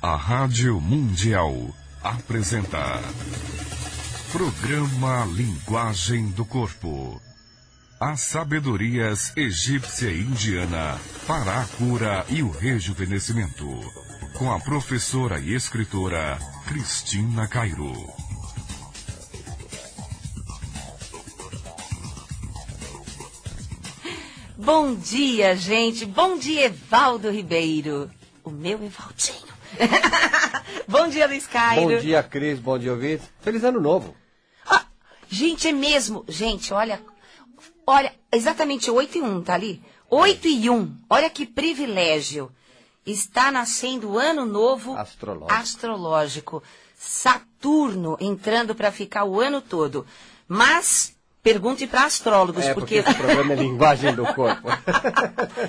A Rádio Mundial apresenta Programa Linguagem do Corpo. As sabedorias egípcia e indiana para a cura e o rejuvenescimento. Com a professora e escritora Cristina Cairo. Bom dia, gente. Bom dia, Evaldo Ribeiro. O meu Evaldinho. Bom dia, Luiz Cairo. Bom dia, Cris. Bom dia, ouvintes. Feliz ano novo. Ah, gente, é mesmo. Gente, olha, exatamente 8:01, tá ali? 8:01. Olha que privilégio. Está nascendo o ano novo astrológico. Saturno entrando para ficar o ano todo. Mas pergunte para astrólogos, porque esse programa é linguagem do corpo.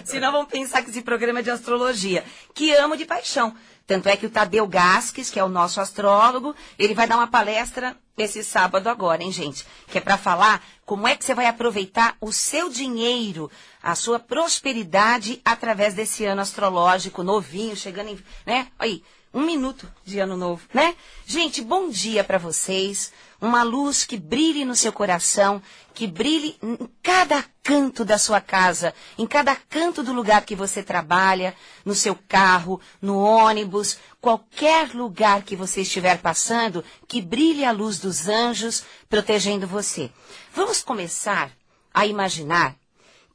Senão vão pensar que esse programa é de astrologia, que amo de paixão. Tanto é que o Tadeu Gasques, que é o nosso astrólogo, ele vai dar uma palestra esse sábado agora, hein, gente? Que é para falar como é que você vai aproveitar o seu dinheiro, a sua prosperidade através desse ano astrológico novinho, chegando em, né? Aí, 1 minuto de ano novo, né? Gente, bom dia para vocês. Uma luz que brilhe no seu coração, que brilhe em cada canto da sua casa, em cada canto do lugar que você trabalha, no seu carro, no ônibus, qualquer lugar que você estiver passando, que brilhe a luz dos anjos protegendo você. Vamos começar a imaginar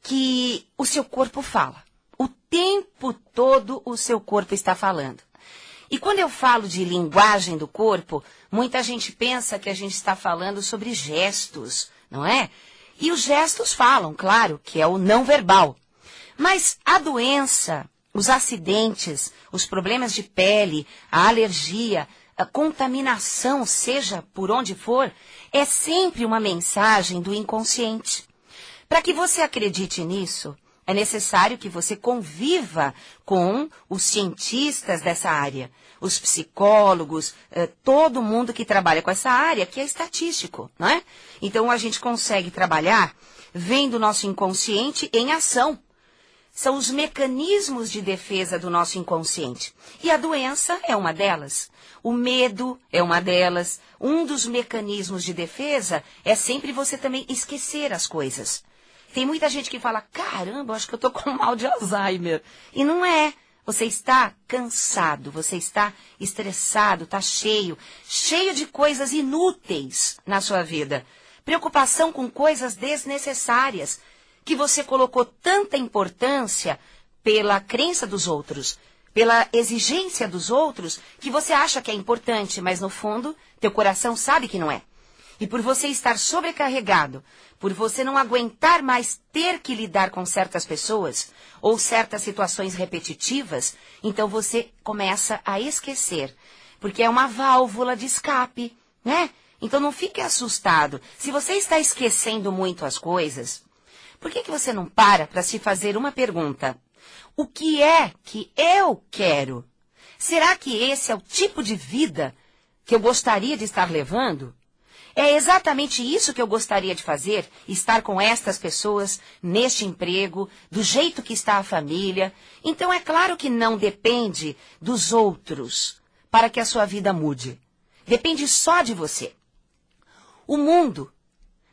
que o seu corpo fala. O tempo todo o seu corpo está falando. E quando eu falo de linguagem do corpo, muita gente pensa que a gente está falando sobre gestos, não é? E os gestos falam, claro, que é o não verbal. Mas a doença, os acidentes, os problemas de pele, a alergia, a contaminação, seja por onde for, é sempre uma mensagem do inconsciente. Para que você acredite nisso, é necessário que você conviva com os cientistas dessa área, os psicólogos, todo mundo que trabalha com essa área, que é estatístico, não é? Então a gente consegue trabalhar vendo o nosso inconsciente em ação. São os mecanismos de defesa do nosso inconsciente. E a doença é uma delas. O medo é uma delas. Um dos mecanismos de defesa é sempre você também esquecer as coisas. Tem muita gente que fala, caramba, acho que eu tô com mal de Alzheimer. E não é. Você está cansado, você está estressado, está cheio de coisas inúteis na sua vida. Preocupação com coisas desnecessárias, que você colocou tanta importância pela crença dos outros, pela exigência dos outros, que você acha que é importante, mas no fundo, teu coração sabe que não é. E por você estar sobrecarregado, por você não aguentar mais ter que lidar com certas pessoas ou certas situações repetitivas, então você começa a esquecer, porque é uma válvula de escape, né? Então não fique assustado. Se você está esquecendo muito as coisas, por que você não para se fazer uma pergunta? O que é que eu quero? Será que esse é o tipo de vida que eu gostaria de estar levando? É exatamente isso que eu gostaria de fazer, estar com estas pessoas, neste emprego, do jeito que está a família. Então é claro que não depende dos outros para que a sua vida mude. Depende só de você. O mundo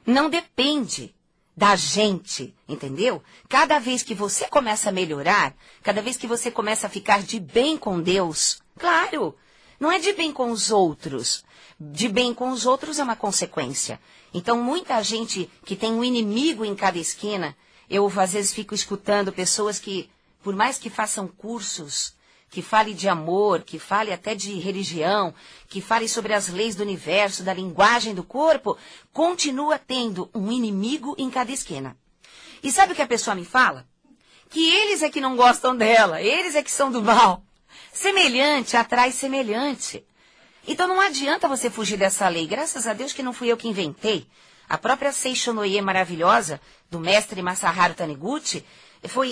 não depende da gente, entendeu? Cada vez que você começa a melhorar, cada vez que você começa a ficar de bem com Deus, claro, não é de bem com os outros. De bem com os outros é uma consequência. Então, muita gente que tem um inimigo em cada esquina, eu às vezes fico escutando pessoas que, por mais que façam cursos, que fale de amor, que fale até de religião, que fale sobre as leis do universo, da linguagem do corpo, continua tendo um inimigo em cada esquina. E sabe o que a pessoa me fala? Que eles é que não gostam dela, eles é que são do mal. Semelhante atrai semelhante. Então não adianta você fugir dessa lei. Graças a Deus que não fui eu que inventei. A própria Seisho Noye maravilhosa, do mestre Masaharu Taniguchi,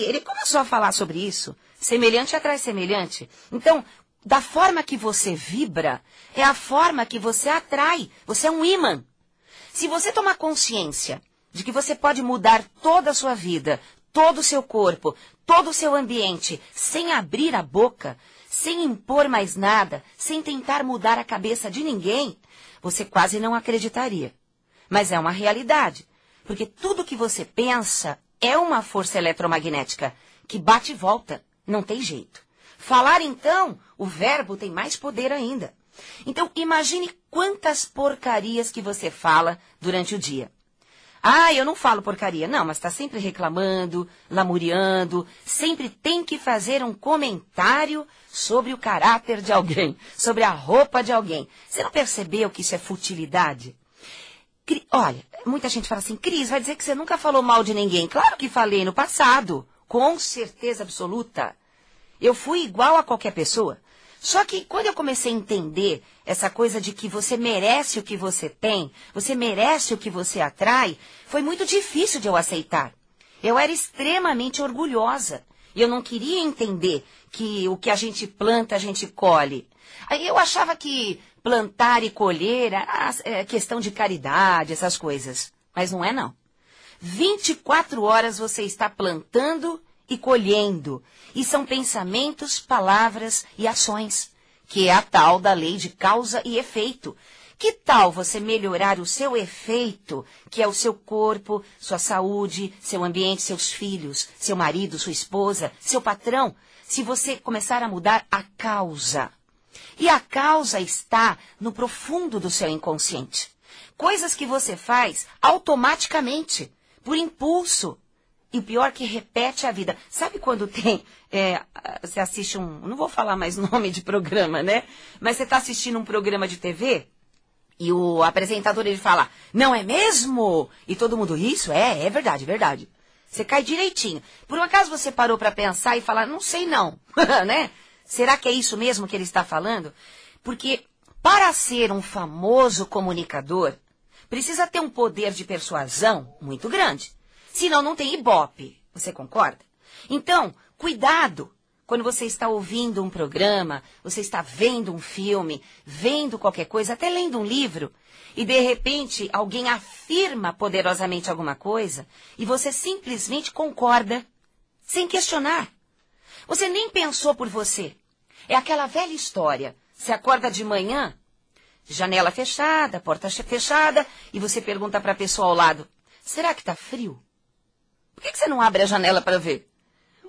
ele começou a falar sobre isso. Semelhante atrai semelhante. Então, da forma que você vibra, é a forma que você atrai. Você é um ímã. Se você tomar consciência de que você pode mudar toda a sua vida, todo o seu corpo, todo o seu ambiente, sem abrir a boca, sem impor mais nada, sem tentar mudar a cabeça de ninguém, você quase não acreditaria. Mas é uma realidade, porque tudo que você pensa é uma força eletromagnética que bate e volta, não tem jeito. Falar, então, o verbo tem mais poder ainda. Então, imagine quantas porcarias que você fala durante o dia. Ah, eu não falo porcaria. Não, mas está sempre reclamando, lamuriando, sempre tem que fazer um comentário sobre o caráter de alguém, sobre a roupa de alguém. Você não percebeu que isso é futilidade? Olha, muita gente fala assim, Cris, vai dizer que você nunca falou mal de ninguém. Claro que falei no passado, com certeza absoluta. Eu fui igual a qualquer pessoa. Só que quando eu comecei a entender essa coisa de que você merece o que você tem, você merece o que você atrai, foi muito difícil de eu aceitar. Eu era extremamente orgulhosa. E eu não queria entender que o que a gente planta, a gente colhe. Aí eu achava que plantar e colher é questão de caridade, essas coisas. Mas não é, não. 24 horas você está plantando e colhendo. E são pensamentos, palavras e ações, que é a tal da lei de causa e efeito. Que tal você melhorar o seu efeito, que é o seu corpo, sua saúde, seu ambiente, seus filhos, seu marido, sua esposa, seu patrão, se você começar a mudar a causa? E a causa está no profundo do seu inconsciente. Coisas que você faz automaticamente, por impulso. E o pior que repete a vida. Sabe quando tem, você assiste não vou falar mais nome de programa, né? Mas você está assistindo um programa de TV e o apresentador ele fala, não é mesmo? E todo mundo, isso é verdade, verdade. Você cai direitinho. Por um acaso você parou para pensar e falar, não sei não, né? Será que é isso mesmo que ele está falando? Porque para ser um famoso comunicador, precisa ter um poder de persuasão muito grande. Senão não tem ibope. Você concorda? Então, cuidado quando você está ouvindo um programa, você está vendo um filme, vendo qualquer coisa, até lendo um livro, e de repente alguém afirma poderosamente alguma coisa e você simplesmente concorda, sem questionar. Você nem pensou por você. É aquela velha história. Você acorda de manhã, janela fechada, porta fechada, e você pergunta para a pessoa ao lado, será que está frio? Por que você não abre a janela para ver?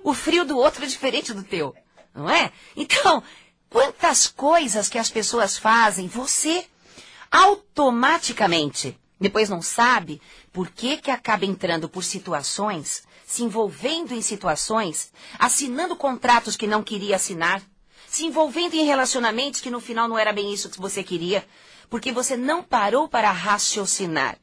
O frio do outro é diferente do teu, não é? Então, quantas coisas que as pessoas fazem, você automaticamente, depois não sabe por que acaba entrando por situações, se envolvendo em situações, assinando contratos que não queria assinar, se envolvendo em relacionamentos que no final não era bem isso que você queria, porque você não parou para raciocinar.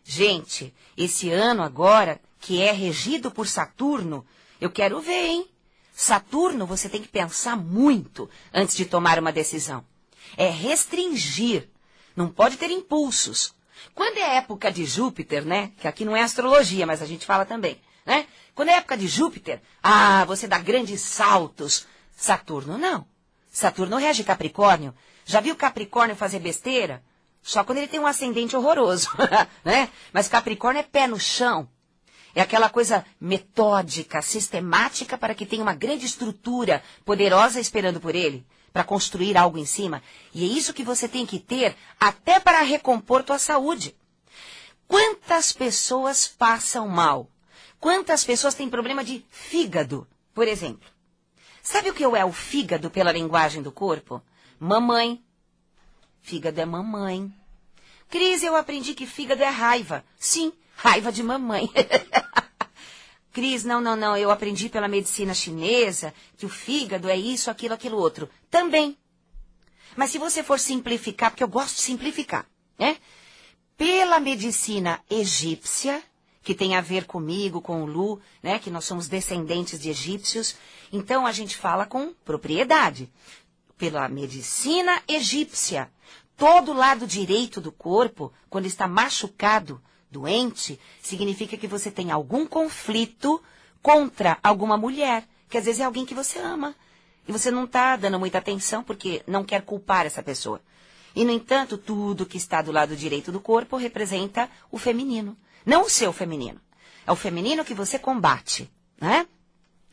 Gente, esse ano agora, que é regido por Saturno, eu quero ver, hein? Saturno, você tem que pensar muito antes de tomar uma decisão. É restringir. Não pode ter impulsos. Quando é época de Júpiter, né? Que aqui não é astrologia, mas a gente fala também, né? Quando é época de Júpiter, você dá grandes saltos. Saturno, não. Saturno rege Capricórnio. Já viu Capricórnio fazer besteira? Só quando ele tem um ascendente horroroso, né? Mas Capricórnio é pé no chão. É aquela coisa metódica, sistemática, para que tenha uma grande estrutura poderosa esperando por ele, para construir algo em cima. E é isso que você tem que ter até para recompor tua saúde. Quantas pessoas passam mal? Quantas pessoas têm problema de fígado, por exemplo? Sabe o que é o fígado pela linguagem do corpo? Mamãe. Fígado é mamãe. Cris, eu aprendi que fígado é raiva. Sim, raiva de mamãe. Cris, não, eu aprendi pela medicina chinesa que o fígado é isso, aquilo outro. Também. Mas se você for simplificar, porque eu gosto de simplificar, né? Pela medicina egípcia, que tem a ver comigo, com o Lu, né? Que nós somos descendentes de egípcios, então a gente fala com propriedade. Pela medicina egípcia, todo lado direito do corpo, quando está machucado, doente, significa que você tem algum conflito contra alguma mulher, que às vezes é alguém que você ama. E você não está dando muita atenção porque não quer culpar essa pessoa. E, no entanto, tudo que está do lado direito do corpo representa o feminino. Não o seu feminino. É o feminino que você combate, né?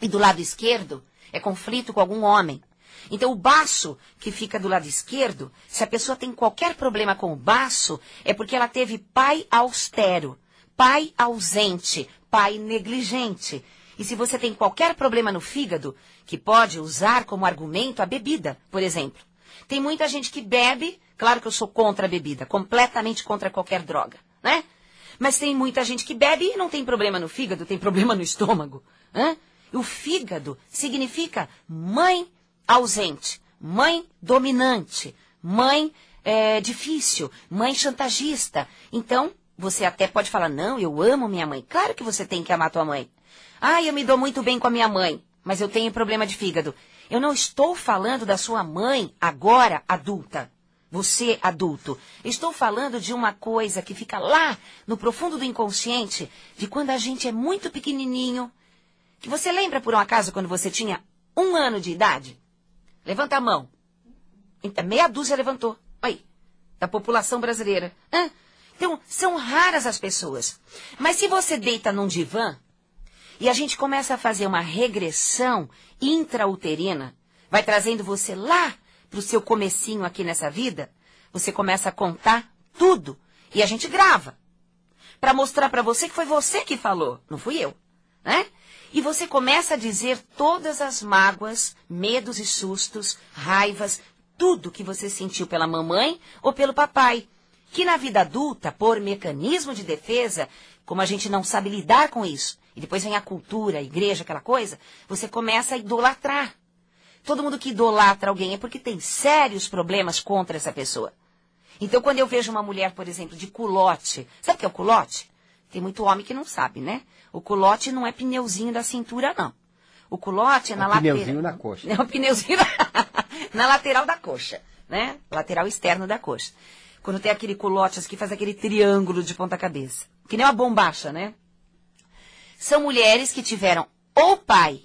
E do lado esquerdo é conflito com algum homem. Então, o baço que fica do lado esquerdo, se a pessoa tem qualquer problema com o baço, é porque ela teve pai austero, pai ausente, pai negligente. E se você tem qualquer problema no fígado, que pode usar como argumento a bebida, por exemplo. Tem muita gente que bebe, claro que eu sou contra a bebida, completamente contra qualquer droga, né? Mas tem muita gente que bebe e não tem problema no fígado, tem problema no estômago. Né? O fígado significa mãe ausente, mãe dominante, mãe difícil, mãe chantagista. Então, você até pode falar, não, eu amo minha mãe. Claro que você tem que amar tua mãe. Ah, eu me dou muito bem com a minha mãe, mas eu tenho problema de fígado. Eu não estou falando da sua mãe agora adulta. Você adulto. Estou falando de uma coisa que fica lá no profundo do inconsciente, de quando a gente é muito pequenininho. Que você lembra, por um acaso, quando você tinha 1 ano de idade? Levanta a mão. Meia dúzia levantou. Aí, da população brasileira. Então, são raras as pessoas. Mas se você deita num divã e a gente começa a fazer uma regressão intrauterina, vai trazendo você lá para o seu comecinho aqui nessa vida, você começa a contar tudo. E a gente grava. Para mostrar para você que foi você que falou, não fui eu. Né? E você começa a dizer todas as mágoas, medos e sustos, raivas, tudo que você sentiu pela mamãe ou pelo papai. Que na vida adulta, por mecanismo de defesa, como a gente não sabe lidar com isso, e depois vem a cultura, a igreja, aquela coisa, você começa a idolatrar. Todo mundo que idolatra alguém é porque tem sérios problemas contra essa pessoa. Então, quando eu vejo uma mulher, por exemplo, de culote, sabe o que é o culote? Tem muito homem que não sabe, né? O culote não é pneuzinho da cintura, não. O culote é na lateral. Pneuzinho na coxa. É o pneuzinho na lateral da coxa, né? Lateral externo da coxa. Quando tem aquele culote que faz aquele triângulo de ponta cabeça. Que nem uma bombacha, né? São mulheres que tiveram ou pai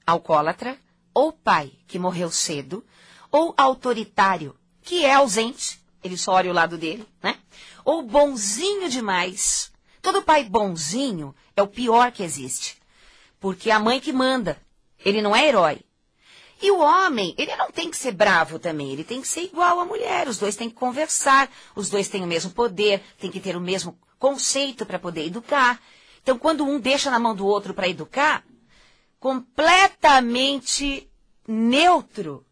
alcoólatra, ou pai que morreu cedo, ou autoritário, que é ausente, ele só olha o lado dele, né? Ou bonzinho demais. Todo pai bonzinho é o pior que existe. Porque é a mãe que manda. Ele não é herói. E o homem, ele não tem que ser bravo também. Ele tem que ser igual à mulher. Os dois têm que conversar. Os dois têm o mesmo poder. Tem que ter o mesmo conceito para poder educar. Então, quando um deixa na mão do outro para educar, completamente neutro,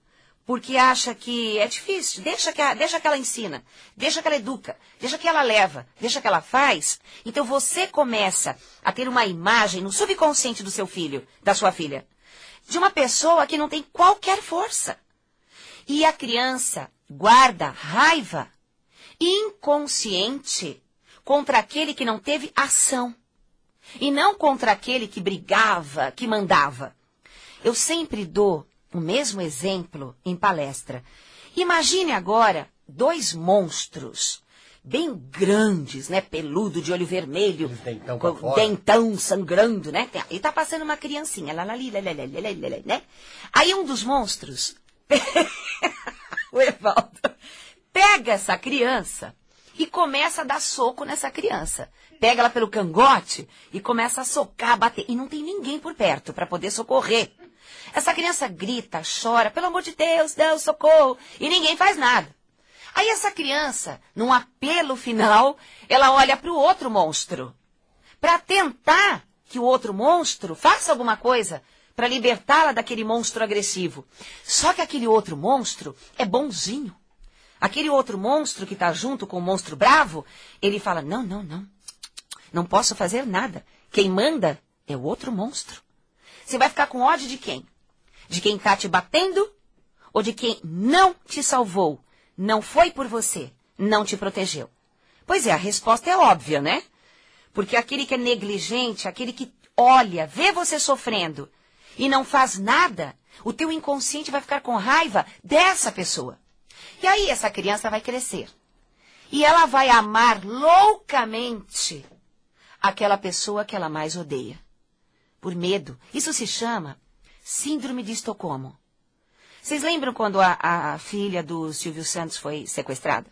porque acha que é difícil, deixa que ela ensina, deixa que ela educa, deixa que ela leva, deixa que ela faz. Então você começa a ter uma imagem no subconsciente do seu filho, da sua filha, de uma pessoa que não tem qualquer força. E a criança guarda raiva inconsciente contra aquele que não teve ação. E não contra aquele que brigava, que mandava. Eu sempre dou o mesmo exemplo em palestra. Imagine agora 2 monstros, bem grandes, né? Peludo, de olho vermelho, com dentão sangrando, né? E tá passando uma criancinha, né? Aí um dos monstros, o Evaldo, pega essa criança e começa a dar soco nessa criança. Pega ela pelo cangote e começa a socar, bater. E não tem ninguém por perto para poder socorrer. Essa criança grita, chora, pelo amor de Deus, Deus, socorro. E ninguém faz nada. Aí essa criança, num apelo final, ela olha para o outro monstro. Para tentar que o outro monstro faça alguma coisa para libertá-la daquele monstro agressivo. Só que aquele outro monstro é bonzinho. Aquele outro monstro que está junto com o monstro bravo, ele fala, não. Não posso fazer nada. Quem manda é o outro monstro. Você vai ficar com ódio de quem? De quem está te batendo ou de quem não te salvou, não foi por você, não te protegeu? Pois é, a resposta é óbvia, né? Porque aquele que é negligente, aquele que olha, vê você sofrendo e não faz nada, o teu inconsciente vai ficar com raiva dessa pessoa. E aí essa criança vai crescer. E ela vai amar loucamente aquela pessoa que ela mais odeia. Por medo. Isso se chama Síndrome de Estocolmo. Vocês lembram quando a filha do Silvio Santos foi sequestrada?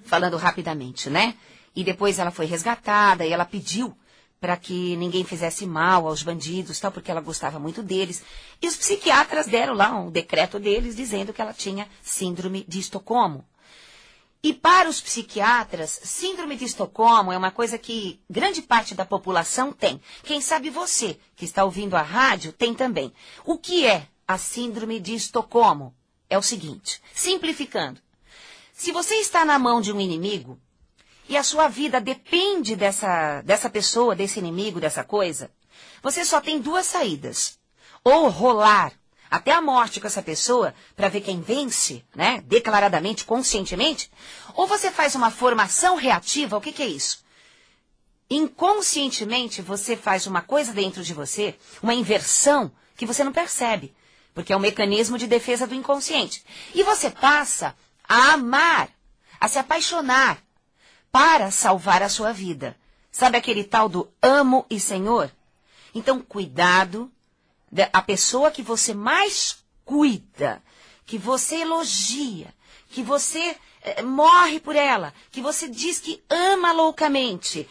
Falando rapidamente, né? E depois ela foi resgatada e ela pediu para que ninguém fizesse mal aos bandidos, tal, porque ela gostava muito deles. E os psiquiatras deram lá um decreto deles dizendo que ela tinha síndrome de Estocolmo. E para os psiquiatras, síndrome de Estocolmo é uma coisa que grande parte da população tem. Quem sabe você, que está ouvindo a rádio, tem também. O que é a síndrome de Estocolmo? É o seguinte, simplificando. Se você está na mão de um inimigo, e a sua vida depende dessa pessoa, desse inimigo, dessa coisa, você só tem duas saídas. Ou rolar até a morte com essa pessoa para ver quem vence, né, declaradamente, conscientemente, ou você faz uma formação reativa. O que é isso? Inconscientemente você faz uma coisa dentro de você, uma inversão que você não percebe, porque é um mecanismo de defesa do inconsciente. E você passa a amar, a se apaixonar para salvar a sua vida. Sabe aquele tal do amo e senhor? Então, cuidado. A pessoa que você mais cuida, que você elogia, que você morre por ela, que você diz que ama loucamente.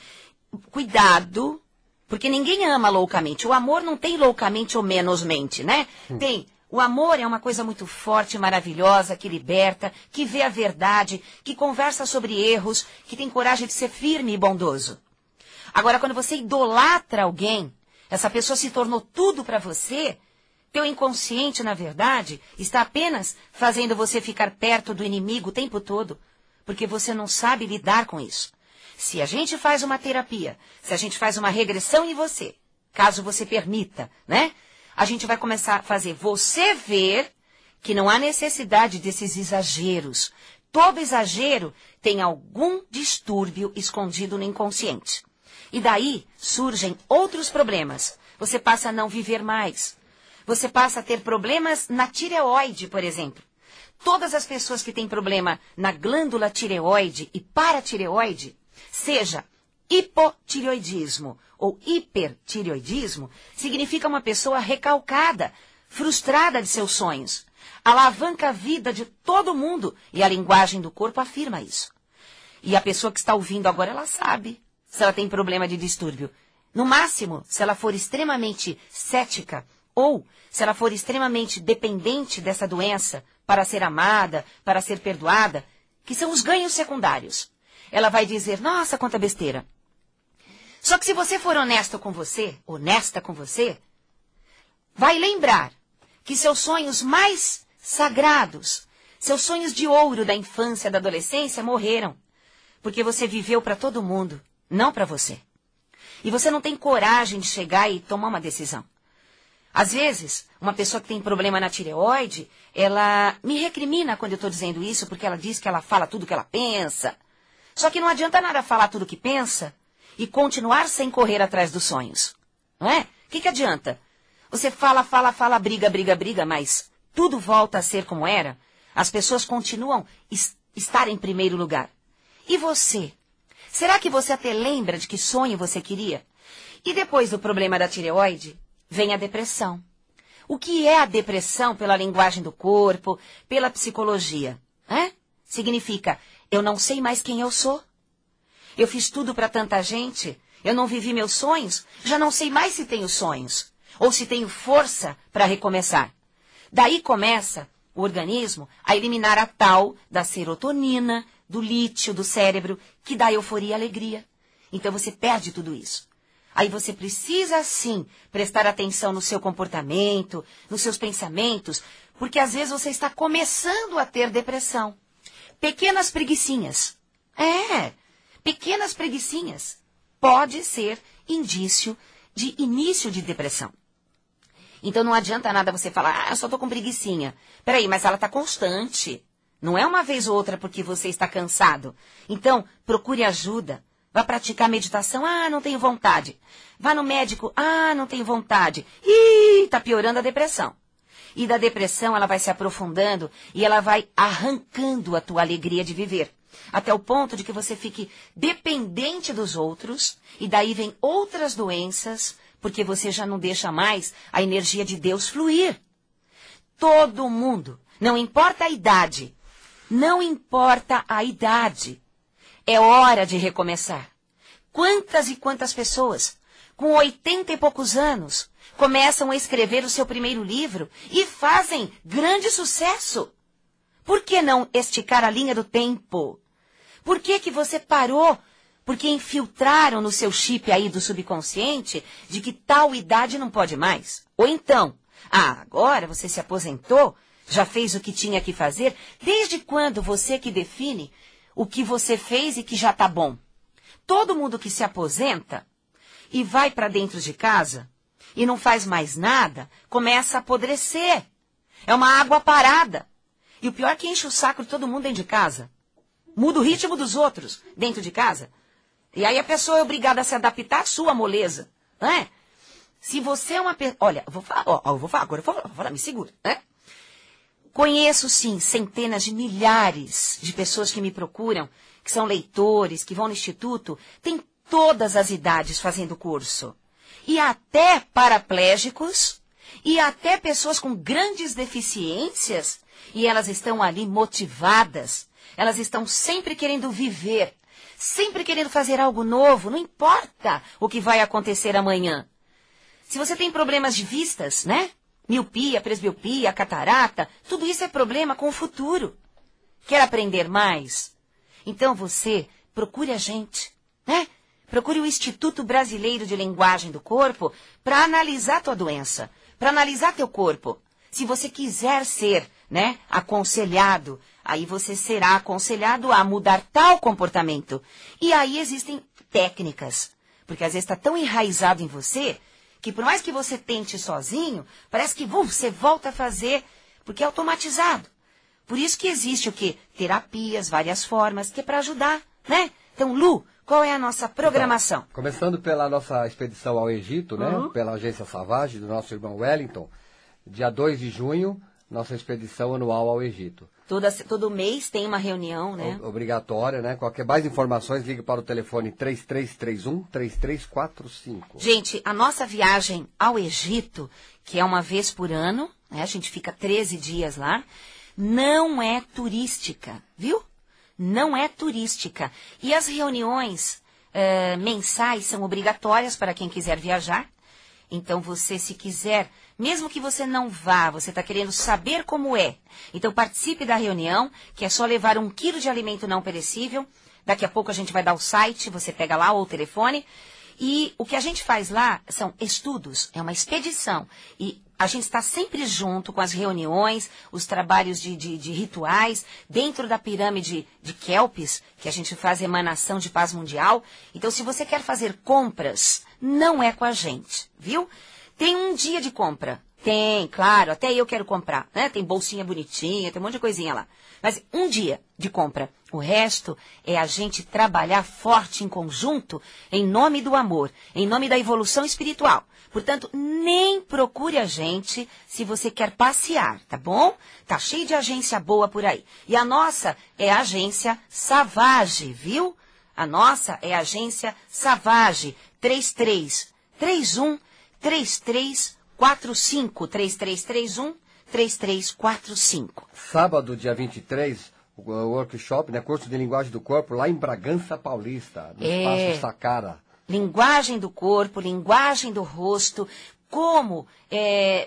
Cuidado, porque ninguém ama loucamente. O amor não tem loucamente ou menosmente, né? Tem. O amor é uma coisa muito forte, maravilhosa, que liberta, que vê a verdade, que conversa sobre erros, que tem coragem de ser firme e bondoso. Agora, quando você idolatra alguém, essa pessoa se tornou tudo para você, teu inconsciente, na verdade, está apenas fazendo você ficar perto do inimigo o tempo todo, porque você não sabe lidar com isso. Se a gente faz uma terapia, se a gente faz uma regressão em você, caso você permita, né? A gente vai começar a fazer você ver que não há necessidade desses exageros. Todo exagero tem algum distúrbio escondido no inconsciente. E daí surgem outros problemas. Você passa a não viver mais. Você passa a ter problemas na tireoide, por exemplo. Todas as pessoas que têm problema na glândula tireoide e paratireoide, seja hipotireoidismo ou hipertireoidismo, significa uma pessoa recalcada, frustrada de seus sonhos. Alavanca a vida de todo mundo e a linguagem do corpo afirma isso. E a pessoa que está ouvindo agora, ela sabe se ela tem problema de distúrbio. No máximo, se ela for extremamente cética ou se ela for extremamente dependente dessa doença para ser amada, para ser perdoada, que são os ganhos secundários. Ela vai dizer, nossa, quanta besteira. Só que se você for honesto com você, honesta com você, vai lembrar que seus sonhos mais sagrados, seus sonhos de ouro da infância, da adolescência, morreram. Porque você viveu para todo mundo, não para você. E você não tem coragem de chegar e tomar uma decisão. Às vezes, uma pessoa que tem problema na tireoide, ela me recrimina quando eu estou dizendo isso, porque ela diz que ela fala tudo o que ela pensa. Só que não adianta nada falar tudo o que pensa e continuar sem correr atrás dos sonhos. Não é? O que adianta? Você fala, briga, mas tudo volta a ser como era. As pessoas continuam estar em primeiro lugar. E você? Será que você até lembra de que sonho você queria? E depois do problema da tireoide, vem a depressão. O que é a depressão pela linguagem do corpo, pela psicologia? Significa, eu não sei mais quem eu sou. Eu fiz tudo para tanta gente, eu não vivi meus sonhos, já não sei mais se tenho sonhos, ou se tenho força para recomeçar. Daí começa o organismo a eliminar a tal da serotonina, do lítio, do cérebro, que dá euforia e alegria. Então você perde tudo isso. Aí você precisa, sim, prestar atenção no seu comportamento, nos seus pensamentos, porque às vezes você está começando a ter depressão. Pequenas preguicinhas. Pequenas preguicinhas. Pode ser indício de início de depressão. Então não adianta nada você falar, eu só estou com preguicinha. Peraí, mas ela está constante. Não é uma vez ou outra porque você está cansado. Então, procure ajuda. Vá praticar meditação. Não tenho vontade. Vá no médico. Não tenho vontade. Está piorando a depressão. E da depressão ela vai se aprofundando e ela vai arrancando a tua alegria de viver. Até o ponto de que você fique dependente dos outros e daí vem outras doenças porque você já não deixa mais a energia de Deus fluir. Todo mundo, não importa a idade, não importa a idade, é hora de recomeçar. Quantas e quantas pessoas com 80 e poucos anos, começam a escrever o seu primeiro livro e fazem grande sucesso. Por que não esticar a linha do tempo? Por que que você parou? Porque infiltraram no seu chip aí do subconsciente de que tal idade não pode mais. Ou então, agora você se aposentou, já fez o que tinha que fazer. Desde quando você que define o que você fez e que já tá bom? Todo mundo que se aposenta e vai para dentro de casa e não faz mais nada, começa a apodrecer. É uma água parada. E o pior é que enche o saco de todo mundo dentro de casa. Muda o ritmo dos outros dentro de casa. E aí a pessoa é obrigada a se adaptar à sua moleza, não é? Se você é uma pessoa... Olha, eu vou falar, me segura, né? Conheço, sim, centenas de milhares de pessoas que me procuram, que são leitores, que vão no instituto, tem todas as idades fazendo curso. E até paraplégicos, e até pessoas com grandes deficiências, e elas estão ali motivadas, elas estão sempre querendo viver, sempre querendo fazer algo novo, não importa o que vai acontecer amanhã. Se você tem problemas de vistas, né? Miopia, presbiopia, catarata, tudo isso é problema com o futuro. Quer aprender mais? Então você procure a gente, né? Procure o Instituto Brasileiro de Linguagem do Corpo para analisar tua doença, para analisar teu corpo. Se você quiser ser, né, aconselhado, aí você será aconselhado a mudar tal comportamento. E aí existem técnicas, porque às vezes está tão enraizado em você que por mais que você tente sozinho, parece que você volta a fazer, porque é automatizado. Por isso que existe o quê? Terapias, várias formas, que é para ajudar, né? Então, Lu, qual é a nossa programação? Então, começando pela nossa expedição ao Egito, né? Pela Agência Savage, do nosso irmão Wellington, dia 2 de junho, nossa expedição anual ao Egito. Todo mês tem uma reunião, né? Obrigatória, né? Qualquer mais informações, ligue para o telefone 3331-3345. Gente, a nossa viagem ao Egito, que é uma vez por ano, né? A gente fica 13 dias lá, não é turística, viu? Não é turística. E as reuniões mensais são obrigatórias para quem quiser viajar. Então, você, se quiser, mesmo que você não vá, você está querendo saber como é. Então, participe da reunião, que é só levar 1 quilo de alimento não perecível. Daqui a pouco a gente vai dar o site, você pega lá ou o telefone. E o que a gente faz lá são estudos, é uma expedição. E a gente está sempre junto com as reuniões, os trabalhos de rituais, dentro da pirâmide de Kelps, que a gente faz emanação de paz mundial. Então, se você quer fazer compras, não é com a gente, viu? Tem um dia de compra. Tem, claro, até eu quero comprar, né? Tem bolsinha bonitinha, tem um monte de coisinha lá. Mas um dia de compra. O resto é a gente trabalhar forte em conjunto em nome do amor, em nome da evolução espiritual. Portanto, nem procure a gente se você quer passear, tá bom? Tá cheio de agência boa por aí. E a nossa é a agência Savage, viu? A nossa é a agência Savage, 3331 3345, 3331-3345. Sábado, dia 23, o workshop, né, curso de linguagem do corpo, lá em Bragança Paulista, no Espaço Sacara. Linguagem do corpo, linguagem do rosto, como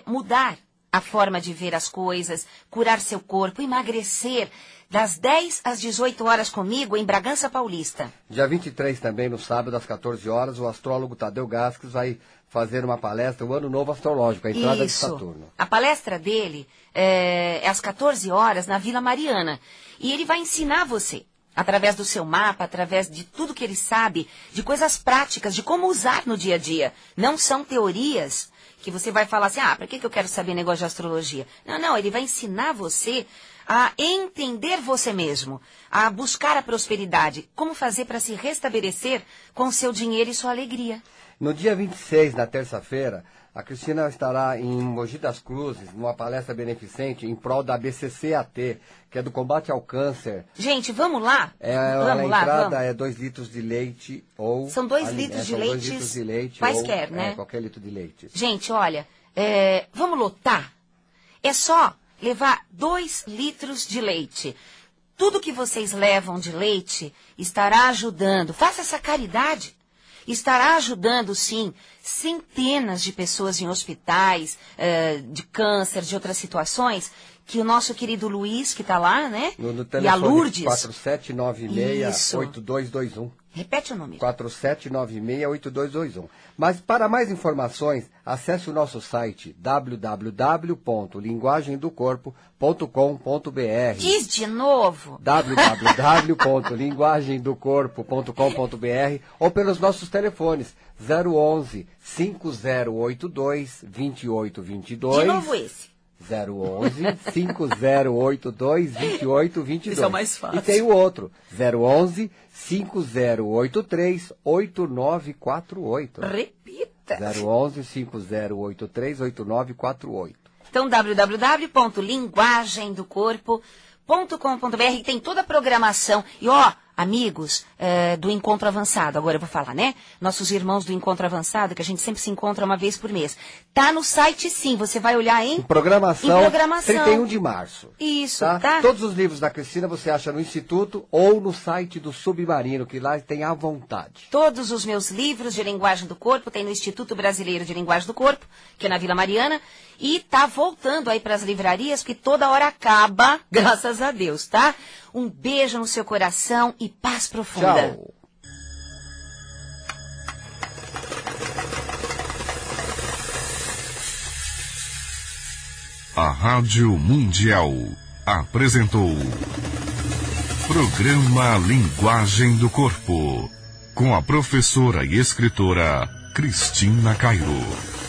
mudar a forma de ver as coisas, curar seu corpo, emagrecer, das 10 às 18 horas comigo em Bragança Paulista. Dia 23 também, no sábado, às 14 horas, o astrólogo Tadeu Gasques vai fazer uma palestra, o Ano Novo Astrológico, a entrada de Saturno. A palestra dele é às 14 horas na Vila Mariana. E ele vai ensinar você, através do seu mapa, através de tudo que ele sabe, de coisas práticas, de como usar no dia a dia. Não são teorias que você vai falar assim, para que eu quero saber negócio de astrologia? Não, ele vai ensinar você a entender você mesmo, a buscar a prosperidade, como fazer para se restabelecer com seu dinheiro e sua alegria. No dia 26, na terça-feira, a Cristina estará em Mogi das Cruzes, numa palestra beneficente em prol da BCCAT, que é do combate ao câncer. Gente, vamos lá? A entrada é 2 litros de leite ou... São 2 litros de leite. 2 litros de leite quaisquer, ou, né? Qualquer litro de leite. Gente, olha, vamos lotar. É só levar 2 litros de leite. Tudo que vocês levam de leite estará ajudando. Faça essa caridade. estará ajudando, sim, centenas de pessoas em hospitais, de câncer, de outras situações, que o nosso querido Luiz, que está lá, né? No e a Lourdes. 4796-8221. Repete o número. 4796-8221. Mas para mais informações, acesse o nosso site www.linguagemdocorpo.com.br. Diz de novo. www.linguagemdocorpo.com.br ou pelos nossos telefones 011 5082 2822. De novo esse. 011 5082 2822. Esse é o mais fácil. E tem o outro, 011 5083 8948. Repita. 011 5083 8948. Então, www.linguagemdocorpo.com.br, tem toda a programação. E, ó, amigos do Encontro Avançado, agora eu vou falar, né? Nossos irmãos do Encontro Avançado, que a gente sempre se encontra uma vez por mês. Tá no site, sim, você vai olhar em programação. 31 de março. Isso, tá? Todos os livros da Cristina você acha no Instituto ou no site do Submarino, que lá tem à vontade. Todos os meus livros de linguagem do corpo tem no Instituto Brasileiro de Linguagem do Corpo, que é na Vila Mariana, e tá voltando aí para as livrarias, que toda hora acaba, graças a Deus, tá? Um beijo no seu coração e paz profunda. Tchau. A Rádio Mundial apresentou Programa Linguagem do Corpo, com a professora e escritora Cristina Cairo.